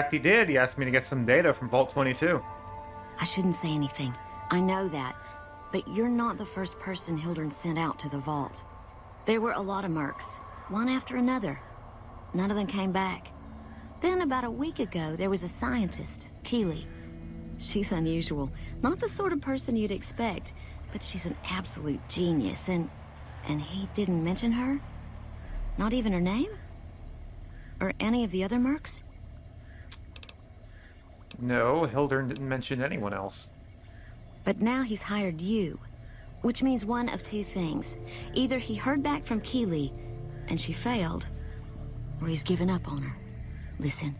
fact, he did. He asked me to get some data from Vault 22. I shouldn't say anything. I know that. But you're not the first person Hildern sent out to the vault. There were a lot of mercs, one after another. None of them came back. Then about a week ago, there was a scientist, Keeley. She's unusual. Not the sort of person you'd expect, but she's an absolute genius, and he didn't mention her? Not even her name? Or any of the other mercs? No, Hildern didn't mention anyone else. But now he's hired you, which means one of two things. Either he heard back from Keeley, and she failed, or he's given up on her. Listen,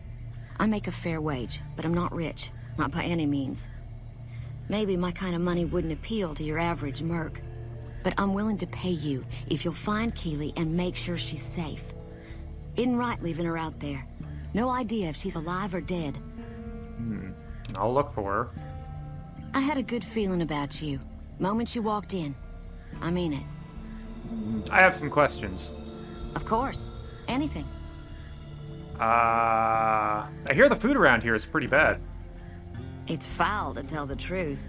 I make a fair wage, but I'm not rich, not by any means. Maybe my kind of money wouldn't appeal to your average merc, but I'm willing to pay you if you'll find Keeley and make sure she's safe. Isn't right leaving her out there. No idea if she's alive or dead. I'll look for her. I had a good feeling about you. Moment you walked in. I mean it. I have some questions. Of course. Anything. I hear the food around here is pretty bad. It's foul, to tell the truth.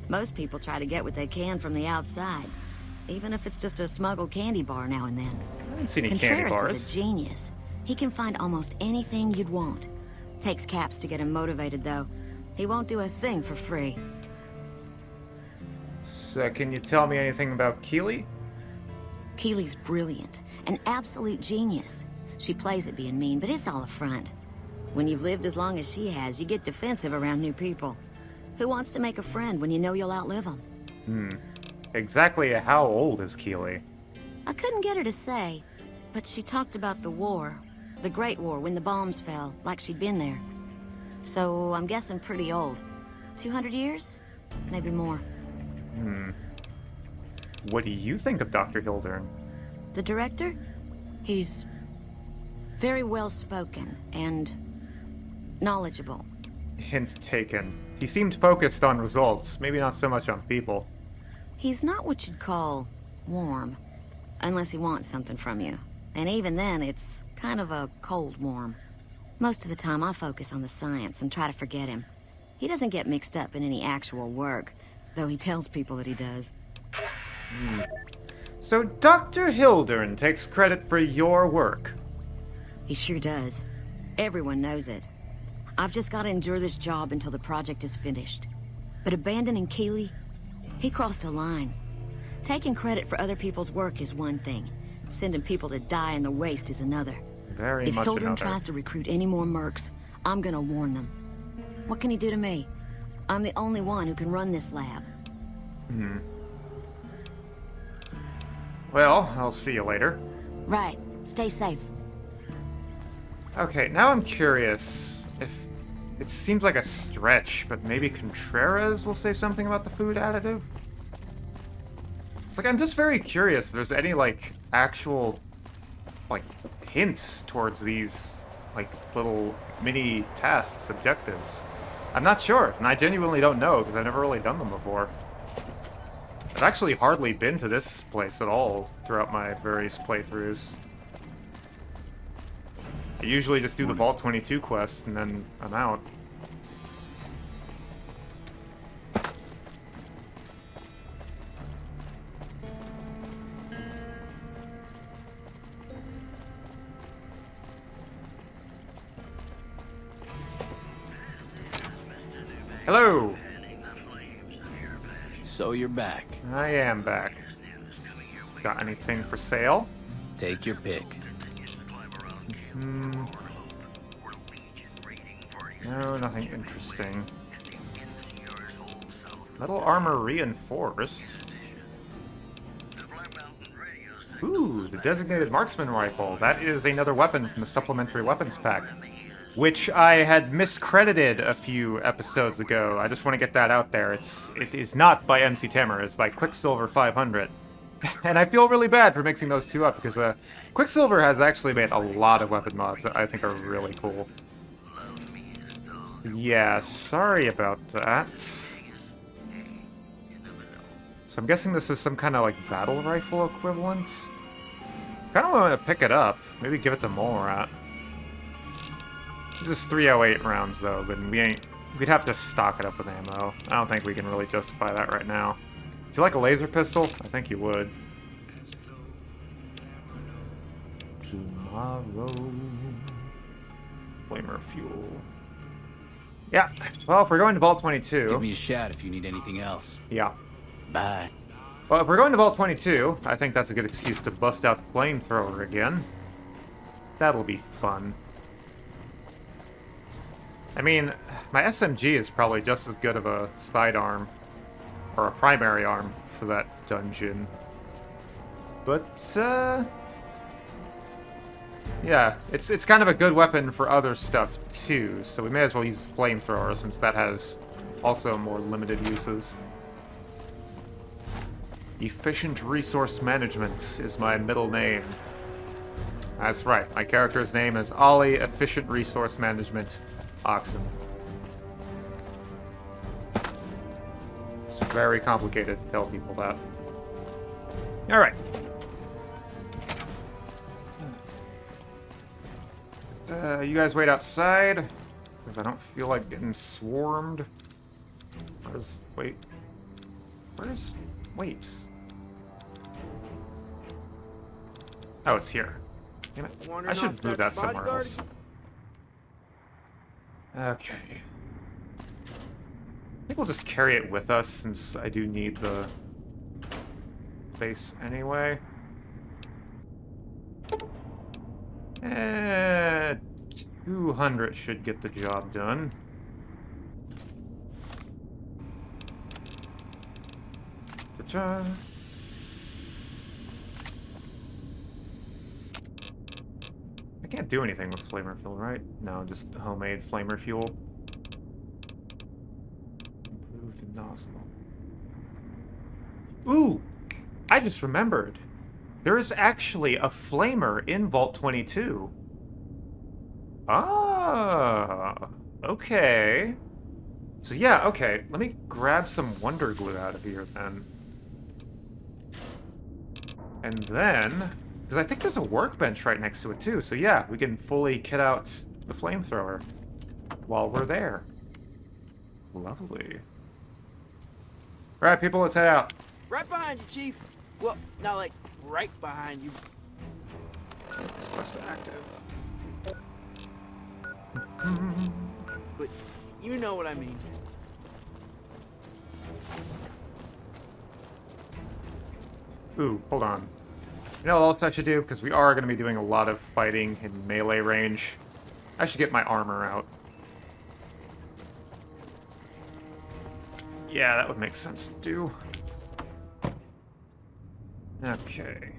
Most people try to get what they can from the outside, even if it's just a smuggled candy bar now and then. I didn't see any candy Contreras bars. is a genius. He can find almost anything you'd want. Takes caps to get him motivated, though. He won't do a thing for free. So, can you tell me anything about Keeley? Keeley's brilliant, an absolute genius. She plays at being mean, but it's all a front. When you've lived as long as she has, you get defensive around new people. Who wants to make a friend when you know you'll outlive them? Exactly how old is Keeley? I couldn't get her to say, but she talked about the war. The Great War, when the bombs fell, like she'd been there. So, I'm guessing pretty old. 200 years? Maybe more. What do you think of Dr. Hildern? The director? He's very well-spoken and knowledgeable. Hint taken. He seemed focused on results, maybe not so much on people. He's not what you'd call warm, unless he wants something from you. And even then, it's kind of a cold warm. Most of the time, I focus on the science and try to forget him. He doesn't get mixed up in any actual work, though he tells people that he does. So Dr. Hildern takes credit for your work. He sure does. Everyone knows it. I've just got to endure this job until the project is finished. But abandoning Keeley, he crossed a line. Taking credit for other people's work is one thing. Sending people to die in the waste is another. Very If much Hildern another. tries to recruit any more mercs, I'm gonna warn them. What can he do to me? I'm the only one who can run this lab. Well, I'll see you later. Right. Stay safe. Okay, now I'm curious if it seems like a stretch, but maybe Contreras will say something about the food additive? It's like, I'm just very curious if there's any, like, actual, like, hints towards these, like, little mini tasks, objectives. I'm not sure, and I genuinely don't know, because I've never really done them before. I've actually hardly been to this place at all throughout my various playthroughs. I usually just do the Vault 22 quest, and then I'm out. Hello! So you're back. I am back. Got anything for sale? Take your pick. No, nothing interesting. Metal armor reinforced. Ooh, the designated marksman rifle. That is another weapon from the supplementary weapons pack, which I had miscredited a few episodes ago. I just want to get that out there. It is not by MC Tamer, it's by Quicksilver 500. And I feel really bad for mixing those two up, because Quicksilver has actually made a lot of weapon mods that I think are really cool. Yeah, sorry about that. So I'm guessing this is some kind of, like, battle rifle equivalent? Kinda want to pick it up. Maybe give it to Molrat. Just 308 rounds though, but we'd have to stock it up with ammo. I don't think we can really justify that right now. Would you like a laser pistol? I think you would. Tomorrow. Flamer fuel. Yeah. Well, if we're going to Vault 22. Give me a shout if you need anything else. Yeah. Bye. Well, if we're going to Vault 22, I think that's a good excuse to bust out the flamethrower again. That'll be fun. I mean, my SMG is probably just as good of a sidearm, or a primary arm for that dungeon. But, yeah, it's kind of a good weapon for other stuff too, so we may as well use the flamethrower since that has also more limited uses. Efficient Resource Management is my middle name. That's right, my character's name is Ollie Efficient Resource Management Oxen. It's very complicated to tell people that. Alright. You guys wait outside, because I don't feel like getting swarmed. Wait. Oh, it's here. Damn it. I should move that somewhere else. Okay. I think we'll just carry it with us, since I do need the space anyway. 200 should get the job done. Ta-cha. I can't do anything with flamer fuel, right? No, just homemade flamer fuel. Improved nozzle. Ooh! I just remembered. There is actually a flamer in Vault 22. Ah, okay. So yeah, okay. Let me grab some Wonder Glue out of here then. And then, because I think there's a workbench right next to it too. So yeah, we can fully kit out the flamethrower while we're there. Lovely. All right, people, let's head out. Right behind you, Chief. Well, not like right behind you. It's quest active. But you know what I mean. Ooh, hold on. You know what else I should do? Because we are going to be doing a lot of fighting in melee range. I should get my armor out. Yeah, that would make sense to do. Okay.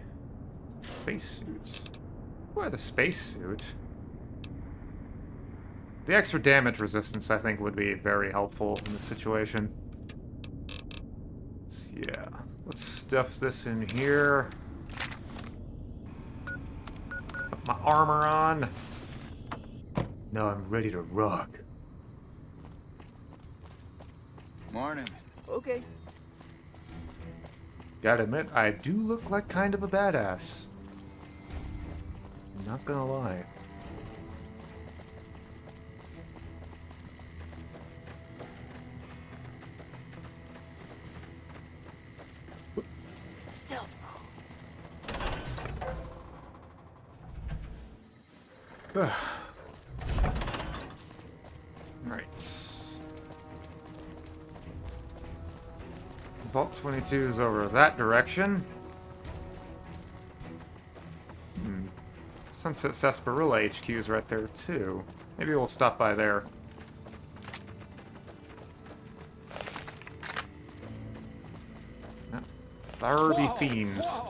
Spacesuits. Why the spacesuit? The extra damage resistance, I think, would be very helpful in this situation. So, yeah. Let's stuff this in here. Put my armor on. Now I'm ready to rock. Morning. Okay. Gotta admit, I do look like kind of a badass. Not gonna lie. Stealth mode. Right. Vault 22 is over that direction. Sunset Sarsaparilla HQ is right there too. Maybe we'll stop by there. There be fiends.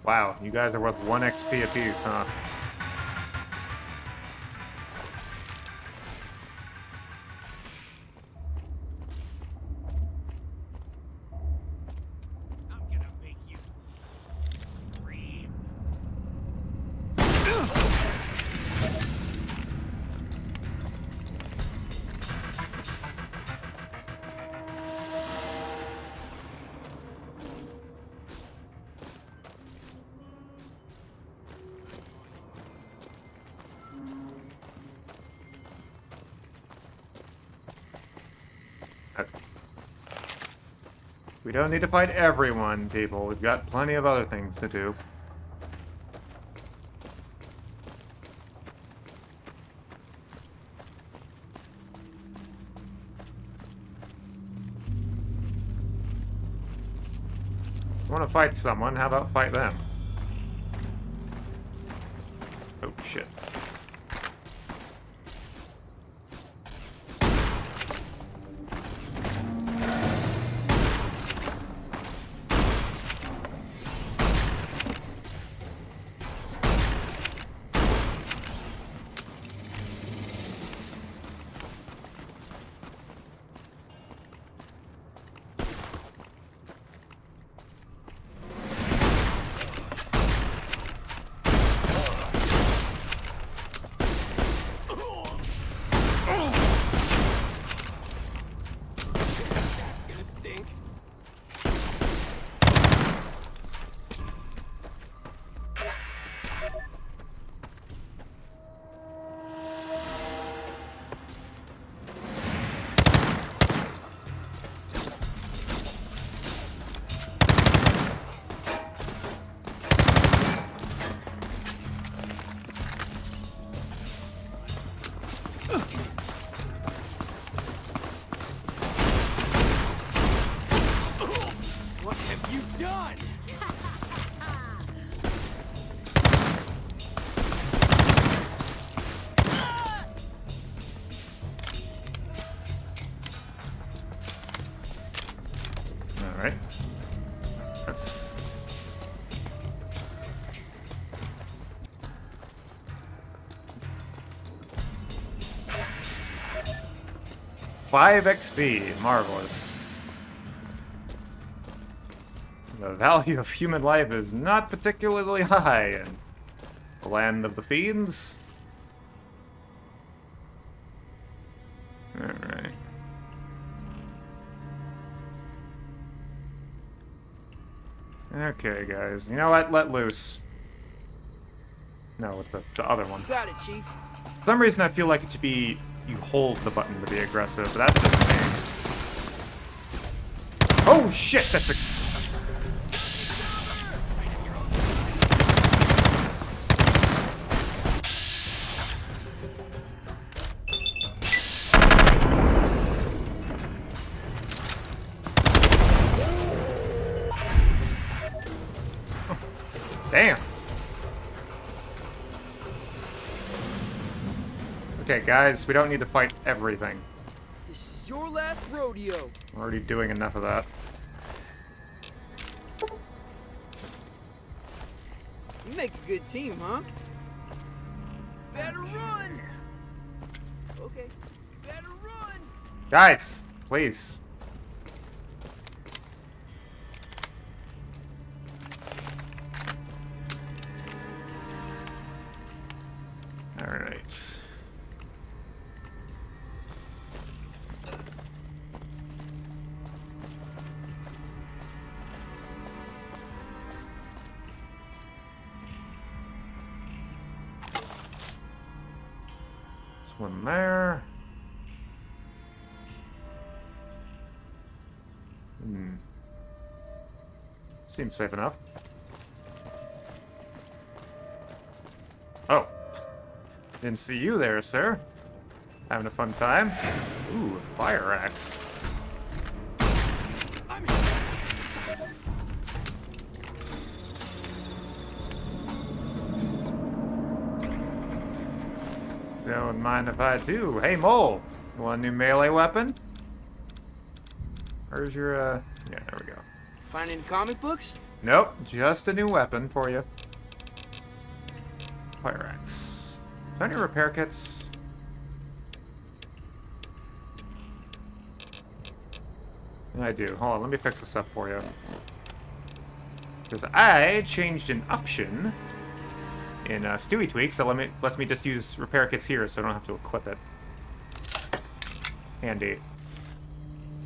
Wow, you guys are worth 1 XP apiece, huh? We don't need to fight everyone, people. We've got plenty of other things to do. You want to fight someone, how about fight them? Oh, shit. What have you done? Alright. That's... Five XP. Marvelous. The value of human life is not particularly high in the land of the fiends. Alright. Okay, guys. You know what? Let loose. No, with the other one. Got it, Chief. For some reason, I feel like it should be you hold the button to be aggressive, but that's just me. Oh shit! That's a... Damn. Okay, guys, we don't need to fight everything. This is your last rodeo. We're already doing enough of that. You make a good team, huh? Better run! Okay, better run! Guys, please. Alright. Swim there. Seems safe enough. Oh. Didn't see you there, sir. Having a fun time? Ooh, a fire axe. Don't mind if I do. Hey, Mole! You want a new melee weapon? Where's your, yeah, there we go. Find any comic books? Nope, just a new weapon for you. Fire axe. Do I have any repair kits? Yeah, I do. Hold on, let me fix this up for you. Because I changed an option in Stewie Tweaks that lets me just use repair kits here so I don't have to equip it. Handy.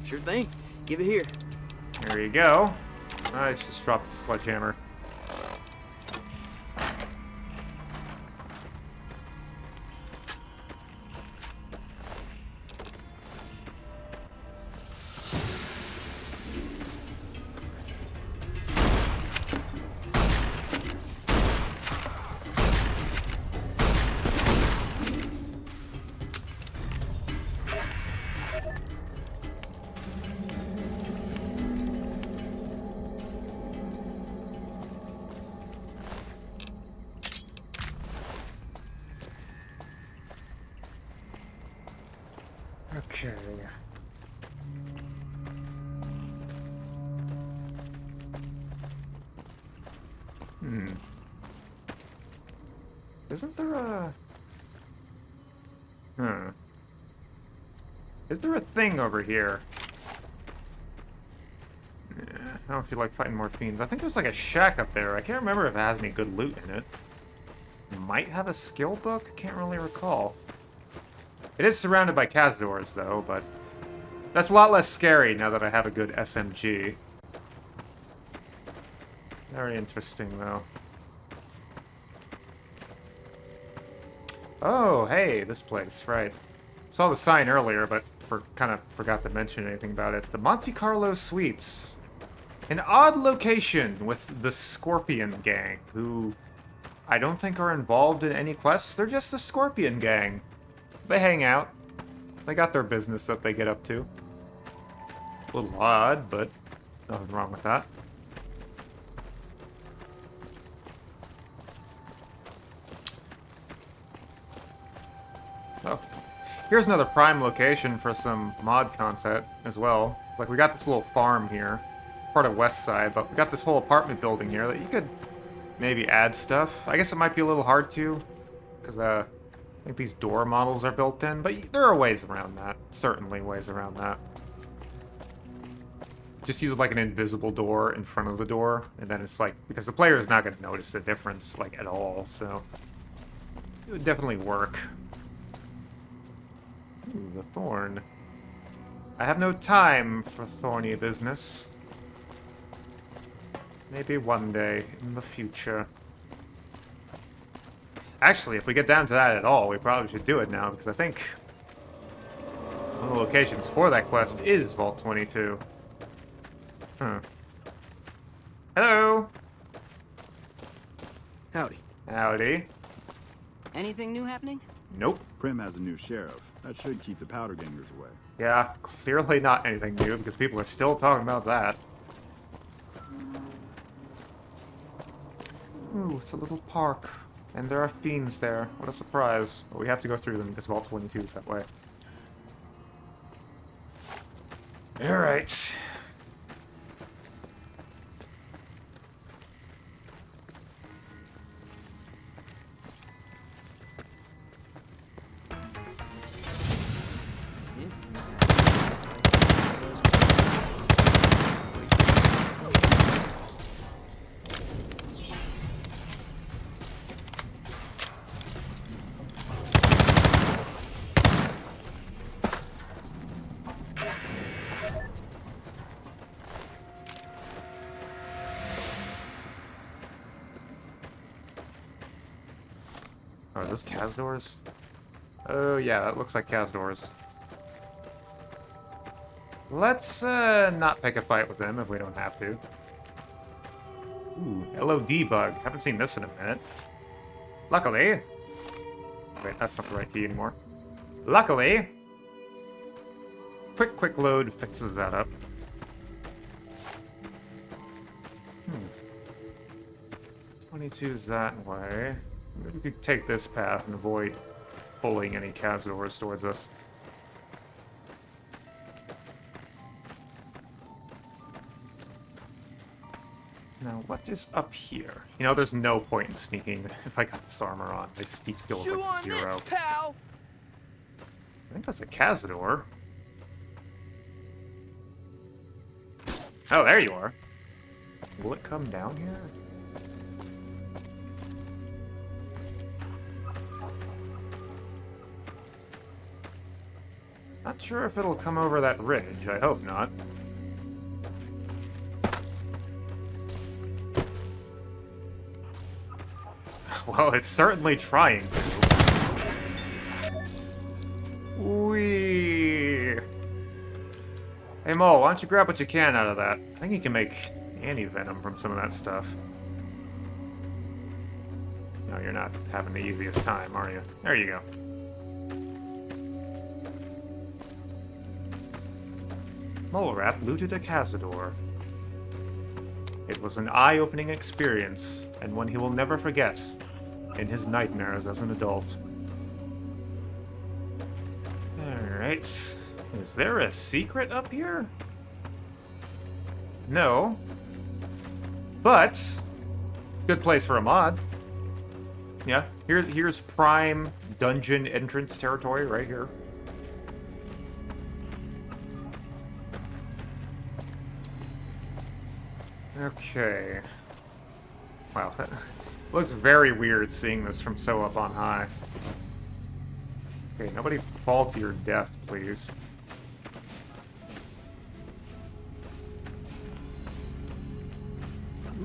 Sure thing. Give it here. There you go. Nice, just dropped the sledgehammer. Okay. Isn't there a... Is there a thing over here? I don't feel like fighting more fiends. I think there's like a shack up there. I can't remember if it has any good loot in it. Might have a skill book? Can't really recall. It is surrounded by Cazadors, though, but that's a lot less scary now that I have a good SMG. Very interesting, though. Oh, hey, this place, right. Saw the sign earlier, but kind of forgot to mention anything about it. The Monte Carlo Suites. An odd location with the Scorpion Gang, who I don't think are involved in any quests. They're just the Scorpion Gang. They hang out. They got their business that they get up to. A little odd, but nothing wrong with that. Oh. Here's another prime location for some mod content as well. Like, we got this little farm here. Part of West Side, but we got this whole apartment building here that you could maybe add stuff. I guess it might be a little hard to, because I think these door models are built in, but there are ways around that. Certainly ways around that. Just use like an invisible door in front of the door, and then it's like, because the player is not going to notice the difference, like, at all, so it would definitely work. Ooh, the thorn. I have no time for thorny business. Maybe one day in the future. Actually, if we get down to that at all, we probably should do it now, because I think one of the locations for that quest is Vault 22. Huh. Hello! Howdy. Howdy. Anything new happening? Nope. Prim has a new sheriff. That should keep the powder gangers away. Yeah, clearly not anything new, because people are still talking about that. Ooh, it's a little park. And there are fiends there. What a surprise. But we have to go through them because Vault 22 is that way. Alright. Are those Cazadors? Oh yeah, that looks like Cazadors. Let's not pick a fight with them if we don't have to. Ooh, LOD bug. Haven't seen this in a minute. Luckily... Wait, that's not the right key anymore. Luckily... Quick load fixes that up. 22's that way. Maybe we could take this path and avoid pulling any Cazadors towards us. Now, what is up here? You know, there's no point in sneaking if I got this armor on. My sneak skill is like 0. Pal. I think that's a Cazador. Oh, there you are. Will it come down here? Not sure if it'll come over that ridge. I hope not. Well, it's certainly trying to. Whee! Hey, Mo, why don't you grab what you can out of that? I think you can make anti-venom from some of that stuff. No, you're not having the easiest time, are you? There you go. Mole Rat looted a Cazador. It was an eye-opening experience, and one he will never forget in his nightmares as an adult. Alright. Is there a secret up here? No. But, good place for a mod. Yeah, here's prime dungeon entrance territory right here. Okay. Wow, that looks very weird seeing this from so up on high. Okay, nobody fall to your death, please.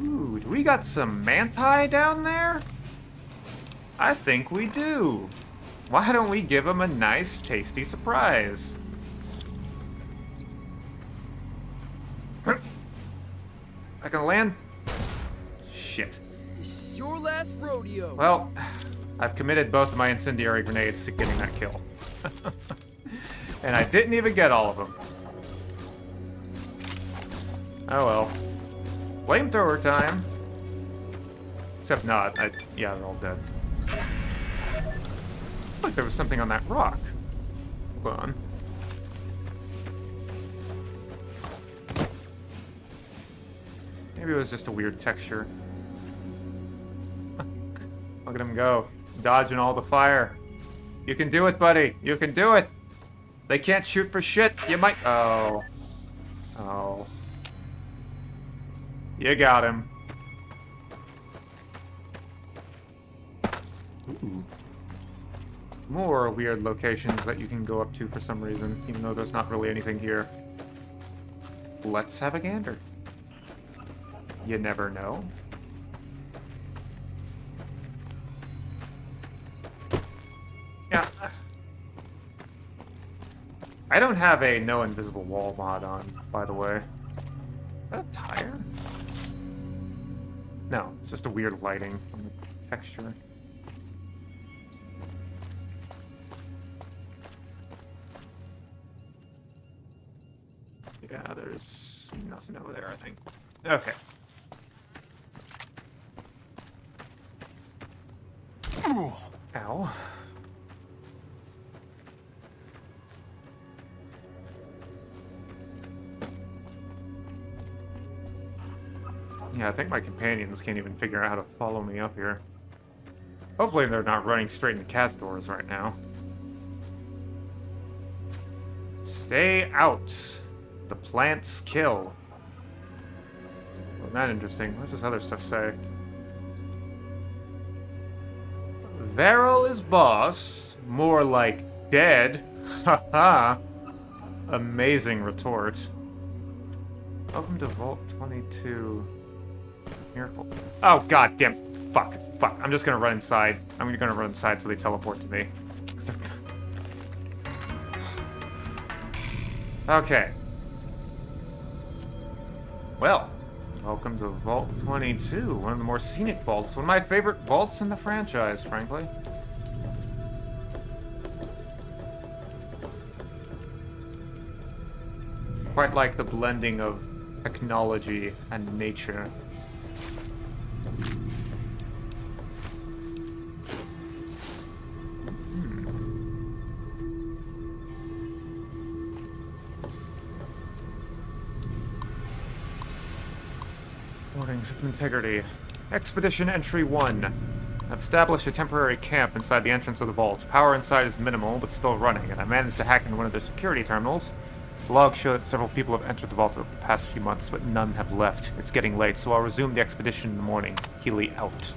Ooh, do we got some manti down there? I think we do. Why don't we give them a nice, tasty surprise? I can land? Shit. This is your last rodeo. Well, I've committed both of my incendiary grenades to getting that kill. And I didn't even get all of them. Oh well. Flamethrower time. Except not. Yeah, they're all dead. Look, there was something on that rock. Hold on. Maybe it was just a weird texture. Look at him go. Dodging all the fire. You can do it, buddy. You can do it. They can't shoot for shit. You might... Oh. Oh. You got him. Ooh. More weird locations that you can go up to for some reason, even though there's not really anything here. Let's have a gander. You never know. Yeah. I don't have a no invisible wall mod on, by the way. Is that a tire? No, it's just a weird lighting on the texture. Yeah, there's nothing over there, I think. Okay. Ow. Yeah, I think my companions can't even figure out how to follow me up here. Hopefully they're not running straight into Castors right now. Stay out. The plants kill. Well, not interesting. What does this other stuff say? Varel is boss. More like dead. Haha. Amazing retort. Welcome to Vault 22. Miracle. Oh, god damn. Fuck. Fuck. I'm just gonna run inside. I'm gonna run inside so they teleport to me. Okay. Well, welcome to Vault 22, one of the more scenic vaults. One of my favorite vaults in the franchise, frankly. Quite like the blending of technology and nature. Warnings of integrity. Expedition Entry 1. I've established a temporary camp inside the entrance of the vault. Power inside is minimal, but still running, and I managed to hack into one of their security terminals. Logs show that several people have entered the vault over the past few months, but none have left. It's getting late, so I'll resume the expedition in the morning. Keely out.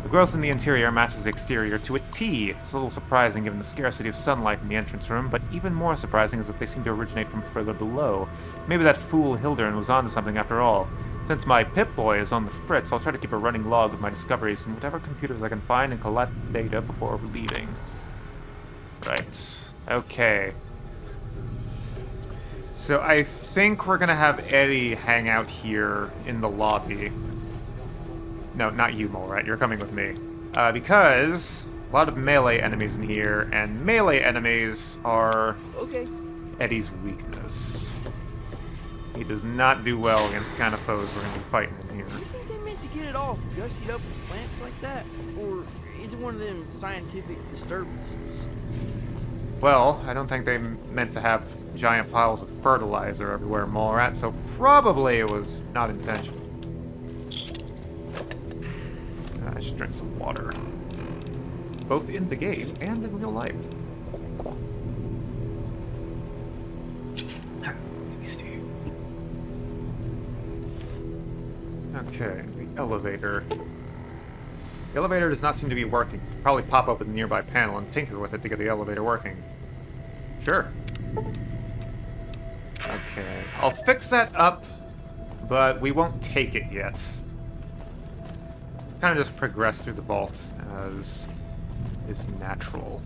The growth in the interior matches the exterior to a T. It's a little surprising given the scarcity of sunlight in the entrance room, but even more surprising is that they seem to originate from further below. Maybe that fool Hildern was onto something after all. Since my Pip-Boy is on the fritz, I'll try to keep a running log of my discoveries from whatever computers I can find and collect the data before leaving. Right. Okay. So I think we're gonna have Eddie hang out here in the lobby. No, not you, Mole Rat. You're coming with me. Because a lot of melee enemies in here, and melee enemies are Eddie's weakness. He does not do well against the kind of foes we're gonna be fighting in here. Do you think they meant to get it all gussied up with plants like that? Or is it one of them scientific disturbances? Well, I don't think they meant to have giant piles of fertilizer everywhere more at, so probably it was not intentional. I should drink some water. Both in the game and in real life. Tasty. Okay, the elevator. The elevator does not seem to be working. Probably pop open the nearby panel and tinker with it to get the elevator working. Sure. Okay, I'll fix that up, but we won't take it yet. Kind of just progress through the vault as is natural.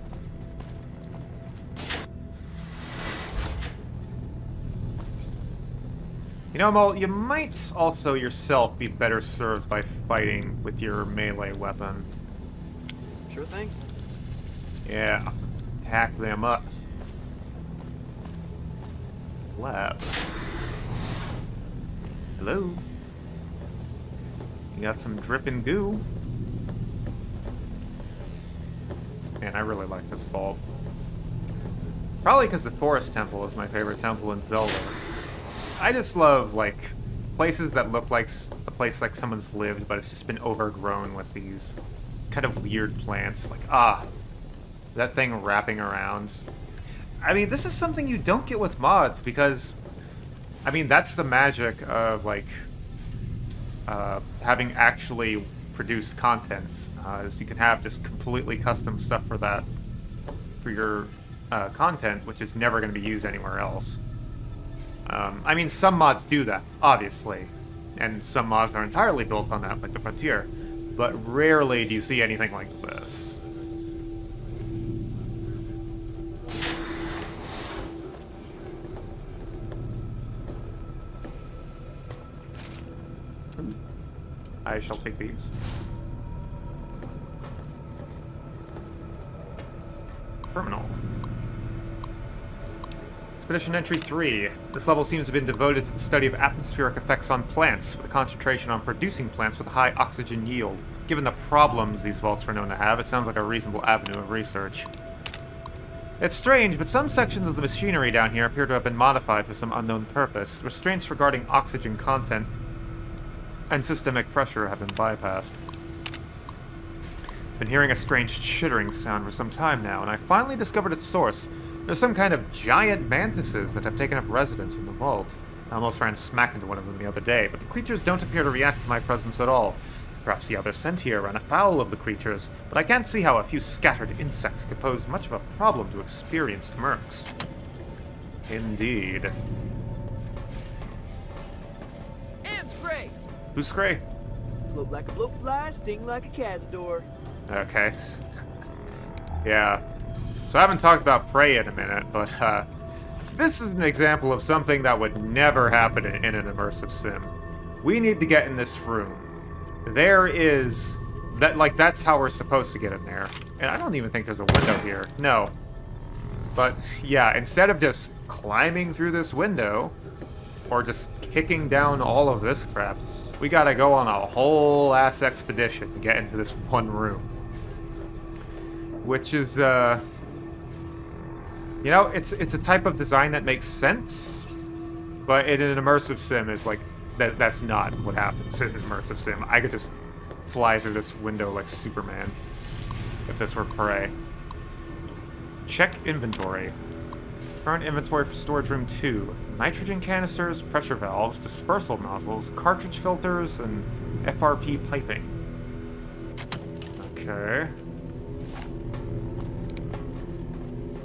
You know, Mol, you might also yourself be better served by fighting with your melee weapon. Sure thing. Yeah, hack them up. Lab. Hello? You got some dripping goo. Man, I really like this vault. Probably because the Forest Temple is my favorite temple in Zelda. I just love, like, places that look like a place like someone's lived, but it's just been overgrown with these kind of weird plants. Like, that thing wrapping around. I mean, this is something you don't get with mods, because, I mean, that's the magic of, like, having actually produced content. Is you can have just completely custom stuff for that, for your content, which is never going to be used anywhere else. I mean, some mods do that, obviously, and some mods are entirely built on that, like the Frontier, but rarely do you see anything like this. I shall take these. Terminal. Expedition Entry 3. This level seems to have been devoted to the study of atmospheric effects on plants, with a concentration on producing plants with a high oxygen yield. Given the problems these vaults were known to have, it sounds like a reasonable avenue of research. It's strange, but some sections of the machinery down here appear to have been modified for some unknown purpose. Restraints regarding oxygen content and systemic pressure have been bypassed. Been hearing a strange chittering sound for some time now, and I finally discovered its source. There's some kind of giant mantises that have taken up residence in the vault. I almost ran smack into one of them the other day, but the creatures don't appear to react to my presence at all. Perhaps the other sent here ran afoul of the creatures, but I can't see how a few scattered insects could pose much of a problem to experienced mercs. Indeed. Im's great. Who's Scray? Float like a blowfly, sting like a cazador. Okay. Yeah. So I haven't talked about Prey in a minute, but this is an example of something that would never happen in an immersive sim. We need to get in this room. There is... that's how we're supposed to get in there. And I don't even think there's a window here. No. But, yeah, instead of just climbing through this window, or just kicking down all of this crap, we gotta go on a whole-ass expedition to get into this one room. Which is, you know, it's a type of design that makes sense, but in an immersive sim, it's like, that's not what happens in an immersive sim. I could just fly through this window like Superman, if this were Prey. Check inventory. Current inventory for storage room 2. Nitrogen canisters, pressure valves, dispersal nozzles, cartridge filters, and FRP piping. Okay.